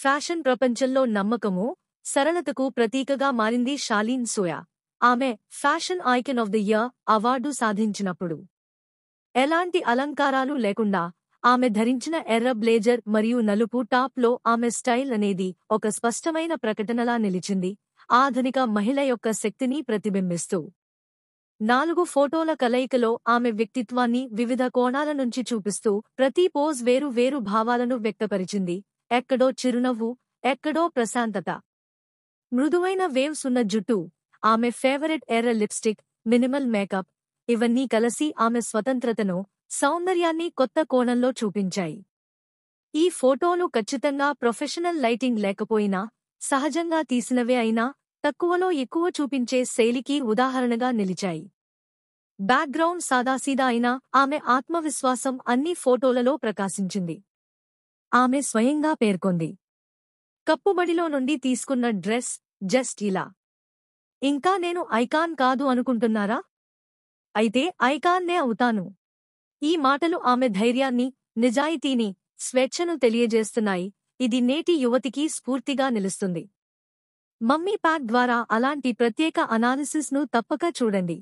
Fashion ప్రపంచంలో నమ్మకము, సరళతకు ప్రతీకగా మారింది షాలీన్ సోయా. ఆమె fashion icon of the year award సాధించినప్పుడు ఎలాంటి అలంకారాలు లేకుండా ఆమె ధరించిన ఎర్ర బ్లేజర్ మరియు నలుపు టాప్లో ఆమె స్టైల్ అనేది ఒక స్పష్టమైన ప్రకటనలా నిలిచింది, ఆధునిక మహిళ యొక్క శక్తిని ప్రతిబింబిస్తూ. 4 ఫోటోల కలయికలో ఆమె వ్యక్తిత్వాన్ని వివిధ కోణాల నుంచి చూపిస్తూ ప్రతి పోజ్ వేరు వేరు భావాలను వ్యక్తపరిచింది. ఎక్కడో చిరునవ్వు, ఎక్కడో ప్రశాంతత. మృదువైన వేవ్స్ ఉన్న జుట్టు, ఆమె ఫేవరెట్ ఎర్ర లిప్స్టిక్, మినిమల్ మేకప్, ఇవన్నీ కలిసి ఆమె స్వతంత్రతను, సౌందర్యాన్ని కొత్త కోణంలో చూపించాయి. ఈ ఫోటోలు ఖచ్చితంగా ప్రొఫెషనల్ లైటింగ్ లేకపోయినా, సహజంగా తీసినవే అయినా తక్కువలో ఎక్కువ చూపించే శైలికి ఉదాహరణగా నిలిచాయి. బ్యాక్గ్రౌండ్ సాదాసీదా అయినా ఆమె ఆత్మవిశ్వాసం అన్ని ఫోటోలలో ప్రకాశించింది. ఆమె స్వయంగా పేర్కొంది, కప్పుబడిలో నుండి తీసుకున్న డ్రెస్ జస్ట్ ఇలా. ఇంకా నేను ఐకాన్ కాదు అనుకుంటున్నారా? అయితే ఐకాన్నే అవుతాను. ఈ మాటలు ఆమె ధైర్యాన్ని, నిజాయితీని, స్వేచ్ఛను తెలియజేస్తున్నాయి. ఇది నేటి యువతికి స్ఫూర్తిగా నిలుస్తుంది. మమ్మీ ప్యాక్ ద్వారా అలాంటి ప్రత్యేక అనాలిసిస్ను తప్పక చూడండి.